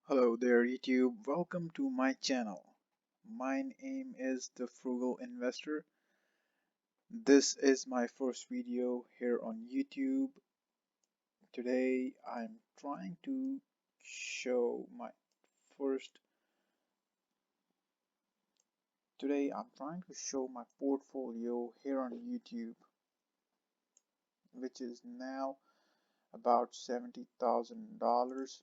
Hello there YouTube, welcome to my channel. My name is The Frugal Investor. This is my first video here on YouTube. Today I'm trying to show my first today I'm trying to show my portfolio here on YouTube, which is now about $70,000.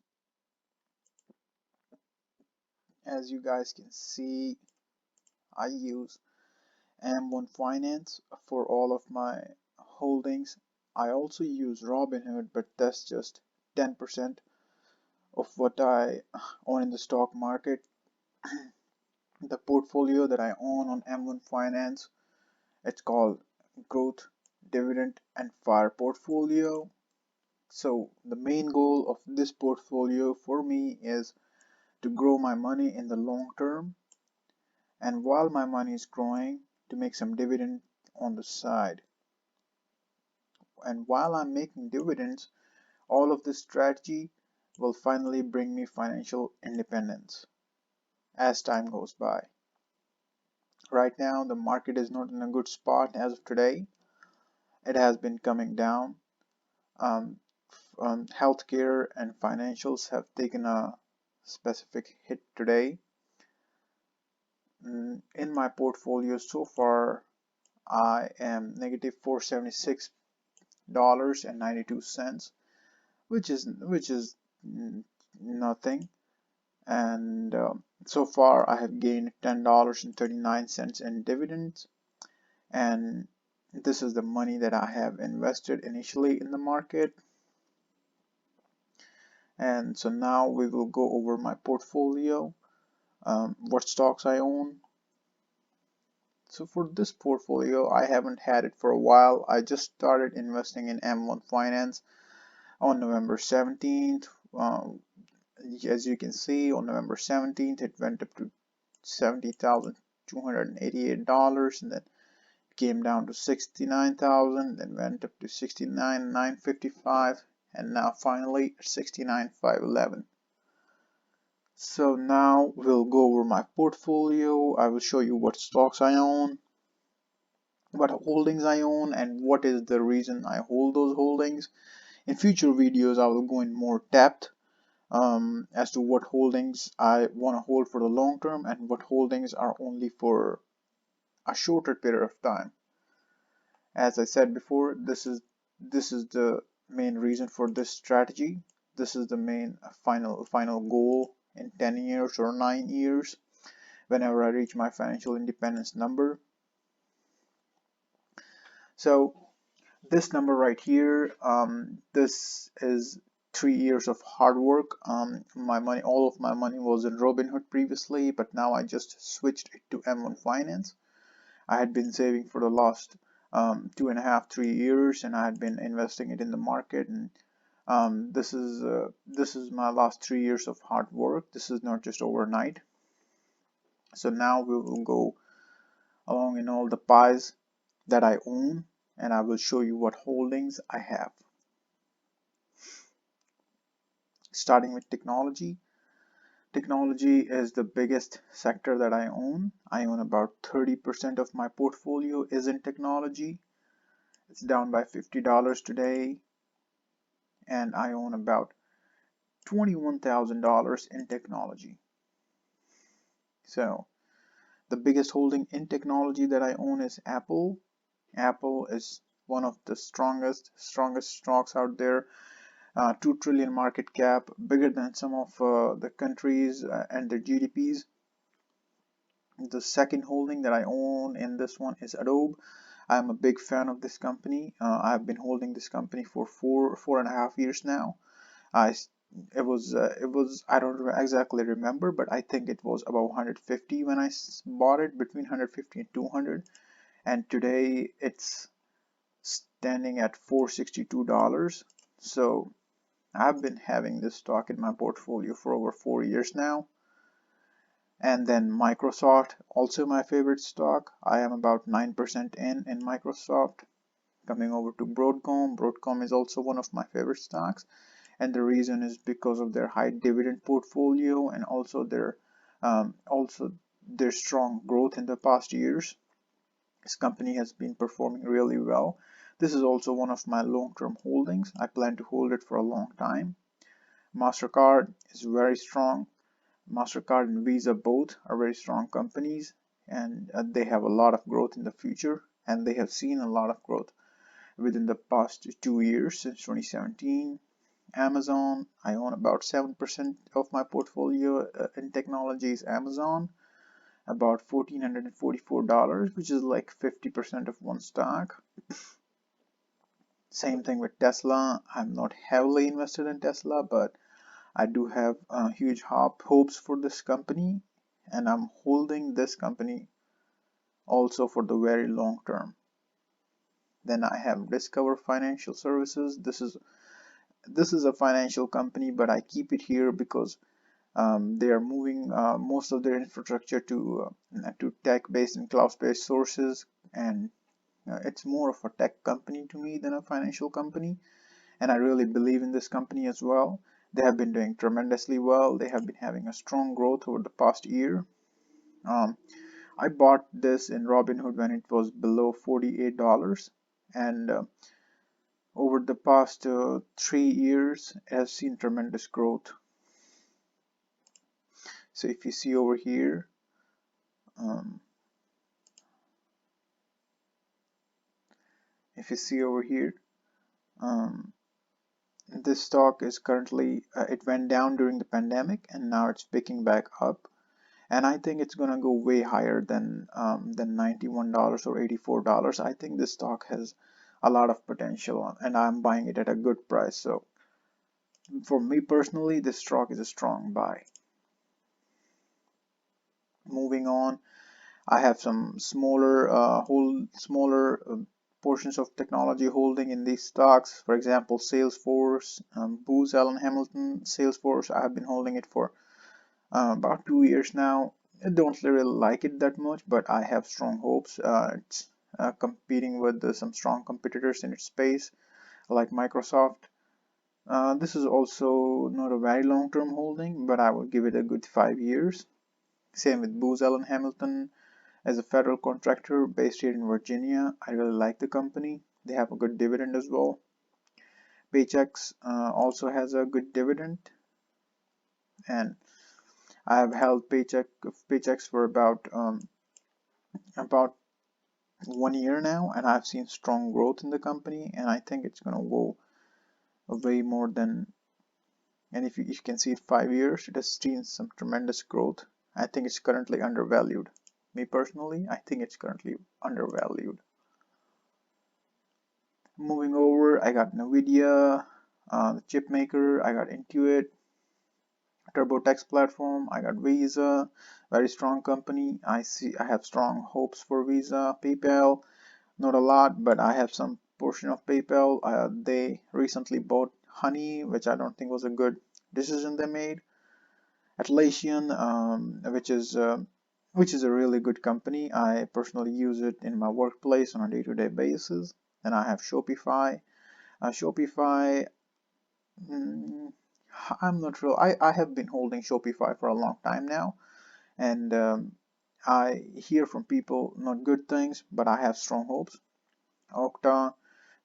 As you guys can see, I use M1 Finance for all of my holdings. I also use Robinhood, but that's just 10% of what I own in the stock market. The portfolio that I own on M1 Finance, it's called Growth Dividend and Fire portfolio. So the main goal of this portfolio for me is to grow my money in the long term, and while my money is growing, to make some dividend on the side. And while I'm making dividends, all of this strategy will finally bring me financial independence as time goes by. Right now, the market is not in a good spot as of today. It has been coming down. Healthcare and financials have taken a specific hit today. In my portfolio so far, I am negative $476.92, which is nothing. And so far I have gained $10.39 in dividends, and this is the money that I have invested initially in the market. And so now we will go over my portfolio, what stocks I own. So for this portfolio, I haven't had it for a while. I just started investing in M1 Finance on November 17th. As you can see, on November 17th, it went up to $70,288, and then came down to 69,000, then went up to 69,955, and now finally 69,511. So now we'll go over my portfolio. I will show you what stocks I own, what holdings I own, and what is the reason I hold those holdings. In future videos, I will go in more depth as to what holdings I want to hold for the long term and what holdings are only for a shorter period of time. As I said before, this is the main reason for this strategy. This is the main final goal in 10 years or 9 years, whenever I reach my financial independence number. So this number right here, this is 3 years of hard work. All of my money was in Robinhood previously, but now I just switched it to M1 Finance. I had been saving for the last 2.5–3 years, and I had been investing it in the market. And this is my last 3 years of hard work. This is not just overnight. So now we will go along in all the pies that I own, and I will show you what holdings I have. Starting with technology. Technology is the biggest sector that I own. I own about 30% of my portfolio is in technology. It's down by $50 today, and I own about $21,000 in technology. So the biggest holding in technology that I own is Apple. Apple is one of the strongest stocks out there. 2 trillion market cap, bigger than some of the countries and their GDPs. The second holding that I own in this one is Adobe. I'm a big fan of this company. I've been holding this company for 4.5 years now. It was I don't exactly remember, but I think it was about 150 when I bought it, between 150 and 200, and today it's standing at $462. So I've been having this stock in my portfolio for over 4 years now. And then Microsoft, also my favorite stock. I am about 9% in Microsoft. Coming over to Broadcom. Broadcom is also one of my favorite stocks. and the reason is because of their high dividend portfolio and also their strong growth in the past years. This company has been performing really well. This is also one of my long-term holdings. I plan to hold it for a long time. MasterCard is very strong. MasterCard and Visa both are very strong companies, and they have a lot of growth in the future, and they have seen a lot of growth within the past 2 years since 2017. Amazon, I own about 7% of my portfolio in technology is Amazon, about $1,444, which is like 50% of one stock. Same thing with Tesla. I'm not heavily invested in Tesla, but I do have huge hopes for this company, and I'm holding this company also for the very long term. Then I have Discover Financial Services. This is a financial company, but I keep it here because they are moving most of their infrastructure to tech-based and cloud-based sources, and it's more of a tech company to me than a financial company. And I really believe in this company as well. They have been doing tremendously well. They have been having a strong growth over the past year. I bought this in Robinhood when it was below $48, and over the past 3 years, it has seen tremendous growth. So if you see over here, um, um, this stock is currently, it went down during the pandemic and now it's picking back up. And I think it's gonna go way higher than $91 or $84. I think this stock has a lot of potential, and I'm buying it at a good price. So for me personally, this stock is a strong buy. Moving on, I have some smaller portions of technology holding in these stocks. For example, Salesforce, Booz Allen Hamilton, Salesforce. I have been holding it for about 2 years now. I don't really like it that much, but I have strong hopes. It's competing with some strong competitors in its space, like Microsoft. This is also not a very long-term holding, but I will give it a good 5 years. Same with Booz Allen Hamilton. As a federal contractor based here in Virginia, I really like the company. They have a good dividend as well. Paychex also has a good dividend, and I have held Paychex for about 1 year now, and I've seen strong growth in the company, and I think it's gonna go way more than. And if you can see 5 years, it has seen some tremendous growth. I think it's currently undervalued. Me personally, I think it's currently undervalued. Moving over, I got Nvidia, the chip maker. I got Intuit, TurboTax platform. I got Visa, very strong company. I have strong hopes for Visa. PayPal, not a lot, but I have some portion of PayPal. They recently bought Honey, which I don't think was a good decision they made. Atlassian, which is a really good company. I personally use it in my workplace on a day-to-day basis. And I have Shopify. Shopify, mm, I'm not real. I have been holding Shopify for a long time now, and I hear from people not good things, but I have strong hopes. Okta,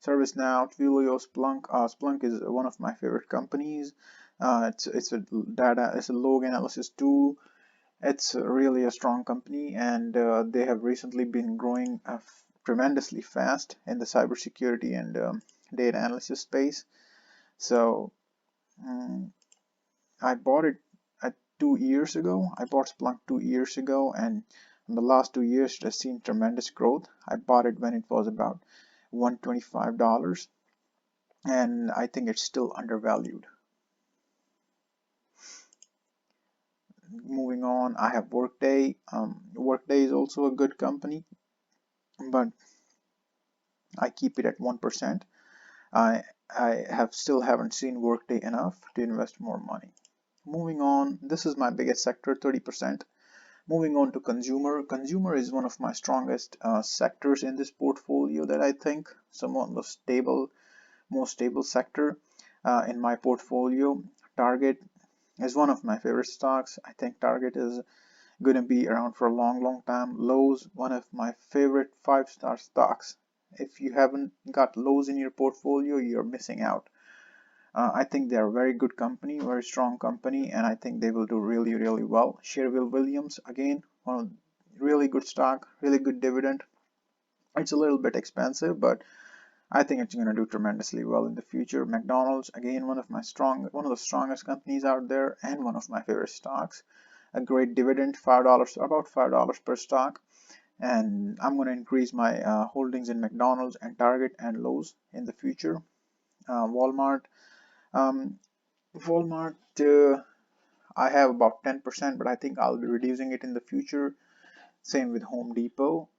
ServiceNow, Twilio, Splunk. Splunk is one of my favorite companies. It's a log analysis tool. It's really a strong company, and they have recently been growing tremendously fast in the cybersecurity and data analysis space. So I bought it at 2 years ago. I bought Splunk 2 years ago, and in the last 2 years, it has seen tremendous growth. I bought it when it was about $125, and I think it's still undervalued. Moving on, I have Workday. Workday is also a good company, but I keep it at 1%. I still haven't seen Workday enough to invest more money. Moving on, this is my biggest sector, 30%. Moving on to consumer. Consumer is one of my strongest sectors in this portfolio that I think somewhat most stable sector. in my portfolio. Target is one of my favorite stocks. I think Target is going to be around for a long time. Lowe's, one of my favorite 5-star stocks. If you haven't got Lowe's in your portfolio, you're missing out. I think they're a very good company, very strong company, and I think they will do really well. Sherwin Williams, again, one of really good stock, really good dividend. It's a little bit expensive, but I think it's going to do tremendously well in the future. McDonald's, again, one of the strongest companies out there, and one of my favorite stocks. A great dividend, $5, about $5 per stock. And I'm going to increase my holdings in McDonald's and Target and Lowe's in the future. Walmart, um, Walmart, I have about 10%, but I think I'll be reducing it in the future. Same with Home Depot.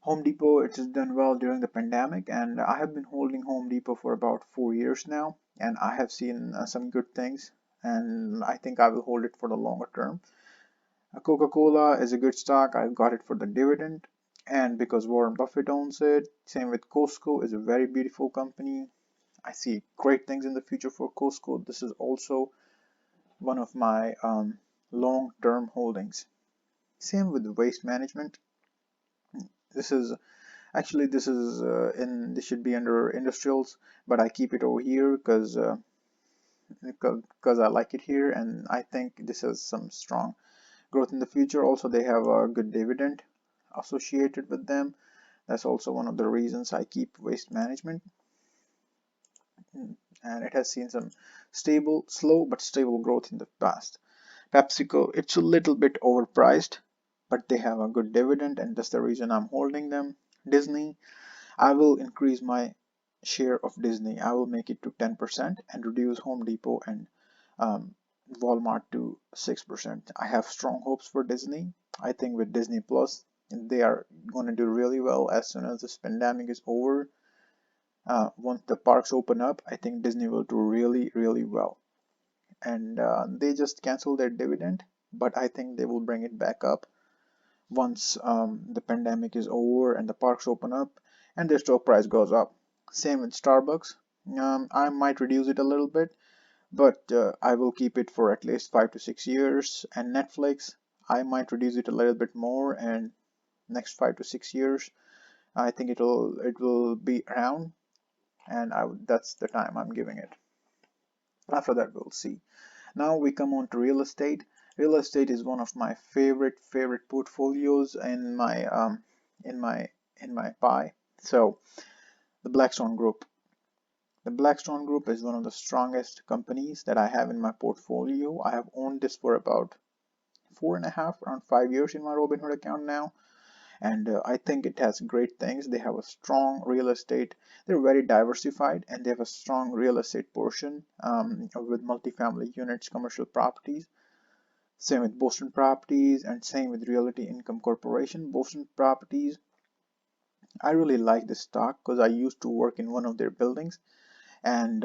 Home Depot, it has done well during the pandemic, and I have been holding Home Depot for about 4 years now, and I have seen some good things, and I think I will hold it for the longer term. Coca-Cola is a good stock. I got it for the dividend, and because Warren Buffett owns it. Same with Costco, is a very beautiful company. I see great things in the future for Costco. This is also one of my long-term holdings. Same with waste management. This is actually this should be under industrials, but I keep it over here because I like it here, and I think this has some strong growth in the future. Also, they have a good dividend associated with them. That's also one of the reasons I keep waste management, and it has seen some slow but stable growth in the past. PepsiCo, it's a little bit overpriced, but they have a good dividend, and that's the reason I'm holding them. Disney, I will increase my share of Disney. I will make it to 10% and reduce Home Depot and um, Walmart to 6%. I have strong hopes for Disney. I think with Disney Plus, they are going to do really well as soon as this pandemic is over. Once the parks open up, I think Disney will do really well. And they just canceled their dividend, but I think they will bring it back up once the pandemic is over and the parks open up and their stock price goes up. Same with Starbucks. I might reduce it a little bit, but I will keep it for at least 5 to 6 years. And Netflix, I might reduce it a little bit more, and next 5 to 6 years, I think it will be around, and that's the time I'm giving it. After that, we'll see. Now we come on to real estate. Real estate is one of my favorite portfolios in my in my pie. So the Blackstone Group. The Blackstone Group is one of the strongest companies that I have in my portfolio. I have owned this for about 4.5, around 5 years in my Robinhood account now, and I think it has great things. They have a strong real estate. They're very diversified, and they have a strong real estate portion with multifamily units, commercial properties. Same with Boston Properties, and same with Realty Income Corporation. Boston Properties, I really like this stock because I used to work in one of their buildings, and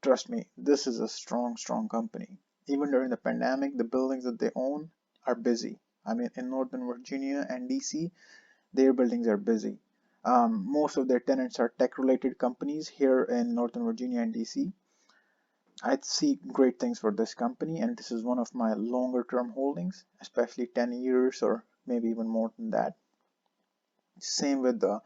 trust me, this is a strong company. Even during the pandemic, the buildings that they own are busy. I mean, in Northern Virginia and DC, their buildings are busy. Most of their tenants are tech-related companies here in Northern Virginia and DC. I see great things for this company, and this is one of my longer term holdings, especially 10 years or maybe even more than that. Same with the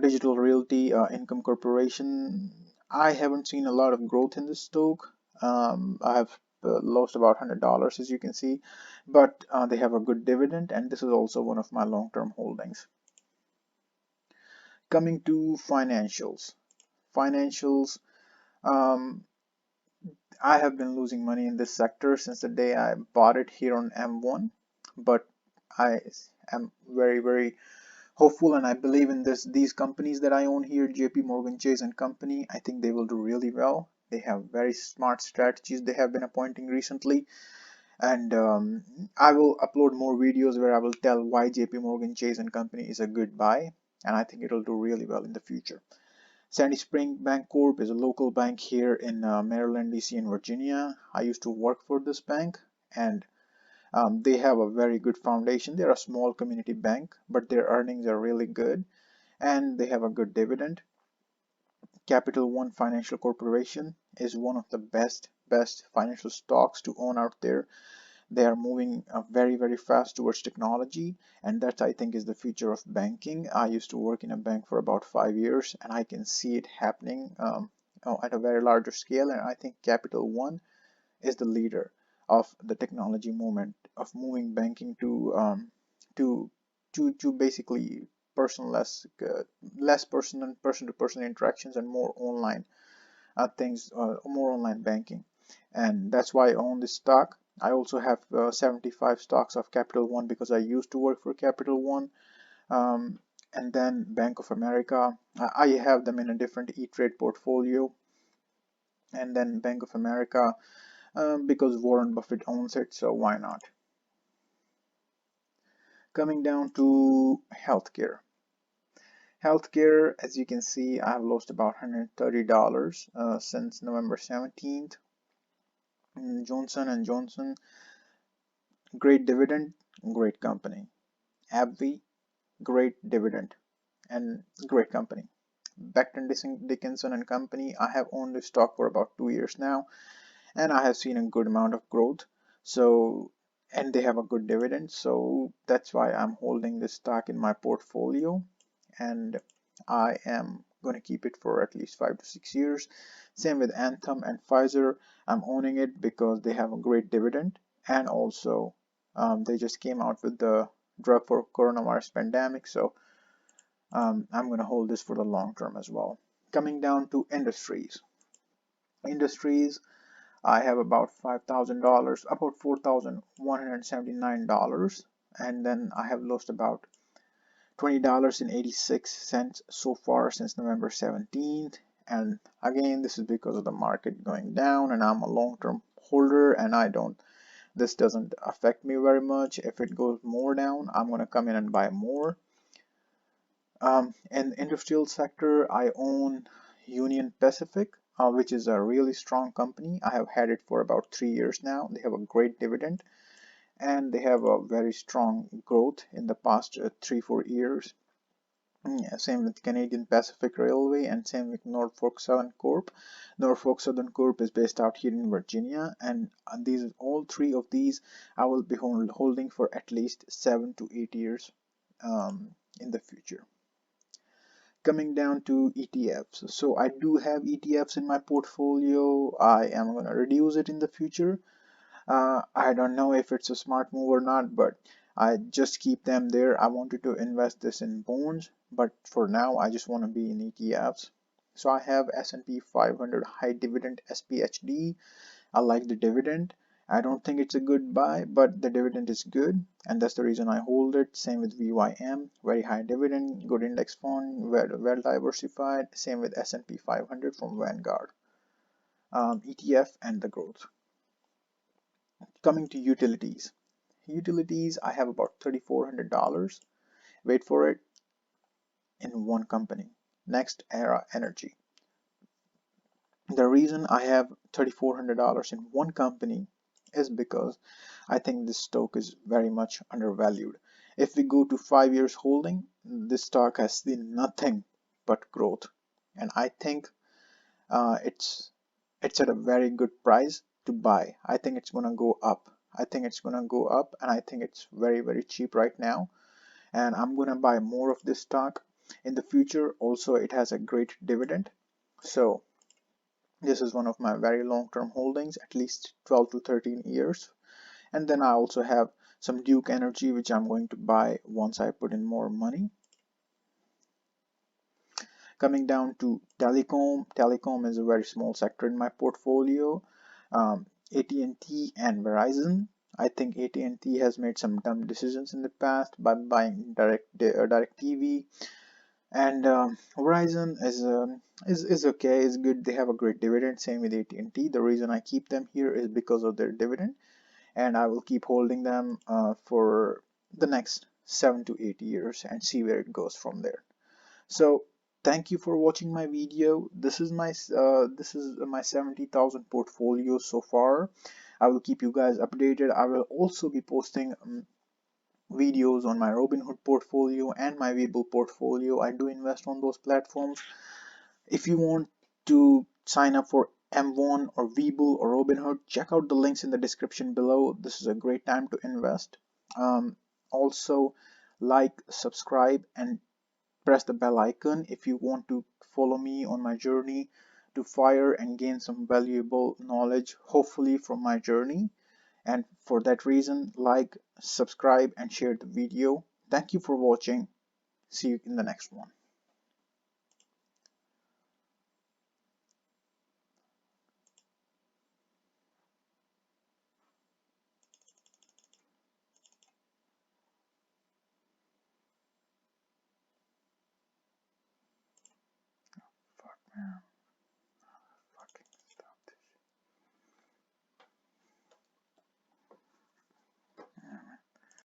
Digital Realty Income Corporation. I haven't seen a lot of growth in this stock. I have lost about $100, as you can see, but they have a good dividend, and this is also one of my long term holdings. Coming to financials. Financials, um, I have been losing money in this sector since the day I bought it here on M1, but I am very hopeful, and I believe in these companies that I own here, JP Morgan Chase and Company. I think they will do really well. They have very smart strategies they have been appointing recently, and I will upload more videos where I will tell why JP Morgan Chase and Company is a good buy, and I think it'll do really well in the future. Sandy Spring Bank Corp is a local bank here in Maryland, DC, and Virginia. I used to work for this bank, and they have a very good foundation. They're a small community bank, but their earnings are really good, and they have a good dividend. Capital One Financial Corporation is one of the best financial stocks to own out there. They are moving very fast towards technology, and that I think is the future of banking. I used to work in a bank for about 5 years, and I can see it happening at a very larger scale. And I think Capital One is the leader of the technology movement of moving banking to basically personless, less person to person interactions and more online things, more online banking. And that's why I own this stock. I also have 75 stocks of Capital One because I used to work for Capital One. Um, and then Bank of America, I have them in a different E-Trade portfolio. And then Bank of America, because Warren Buffett owns it, so why not? Coming down to healthcare. Healthcare, as you can see, I have lost about $130 since November 17th. Johnson and Johnson, great dividend, great company. AbbVie, great dividend and great company. Becton Dickinson and Company, I have owned this stock for about 2 years now, and I have seen a good amount of growth. So, and they have a good dividend, so that's why I'm holding this stock in my portfolio, and I am going to keep it for at least 5 to 6 years. Same with Anthem and Pfizer. I'm owning it because they have a great dividend, and also they just came out with the drug for coronavirus pandemic, so I'm going to hold this for the long term as well. Coming down to industries, I have about $5,000, about $4,179, and then I have lost about $20.86 so far since November 17th. And again, this is because of the market going down, and I'm a long-term holder, and this doesn't affect me very much. If it goes more down, I'm going to come in and buy more. In the industrial sector, I own Union Pacific, which is a really strong company. I have had it for about 3 years now. They have a great dividend, and they have a very strong growth in the past 3-4 years. Yeah, same with Canadian Pacific Railway, and same with Norfolk Southern Corp. Norfolk Southern Corp is based out here in Virginia, and all three of these I will be holding for at least 7 to 8 years in the future. Coming down to ETFs. So I do have ETFs in my portfolio. I am going to reduce it in the future. I don't know if it's a smart move or not, but I just keep them there. I wanted to invest this in bonds, but for now I just want to be in ETFs. So I have S&P 500 high dividend SPHD. I like the dividend. I don't think it's a good buy, but the dividend is good, and that's the reason I hold it. Same with VYM, very high dividend, good index fund, well diversified. Same with S&P 500 from Vanguard. ETF and the growth. Coming to utilities. Utilities, I have about $3,400. Wait for it, in one company. Next Era Energy. The reason I have $3,400 in one company is because I think this stock is very much undervalued. If we go to 5 years holding, this stock has seen nothing but growth, and I think it's at a very good price to buy. I think it's gonna go up. I think it's gonna go up, and I think it's very cheap right now. And I'm gonna buy more of this stock in the future. Also, it has a great dividend, so this is one of my very long-term holdings, at least 12 to 13 years. And then I also have some Duke Energy, which I'm going to buy once I put in more money. Coming down to Telecom. Telecom is a very small sector in my portfolio. AT&T and Verizon. I think AT&T has made some dumb decisions in the past by buying DirecTV, and Verizon is okay, is good. They have a great dividend. Same with AT&T. The reason I keep them here is because of their dividend, and I will keep holding them for the next 7 to 8 years and see where it goes from there. So thank you for watching my video. This is my 70,000 portfolio so far. I will keep you guys updated. I will also be posting videos on my Robinhood portfolio and my Webull portfolio. I do invest on those platforms. If you want to sign up for M1 or Webull or Robinhood, check out the links in the description below. This is a great time to invest. Also, like, subscribe, and press the bell icon if you want to follow me on my journey to fire and gain some valuable knowledge, hopefully from my journey. And for that reason, like, subscribe, and share the video. Thank you for watching. See you in the next one. Fuck, man.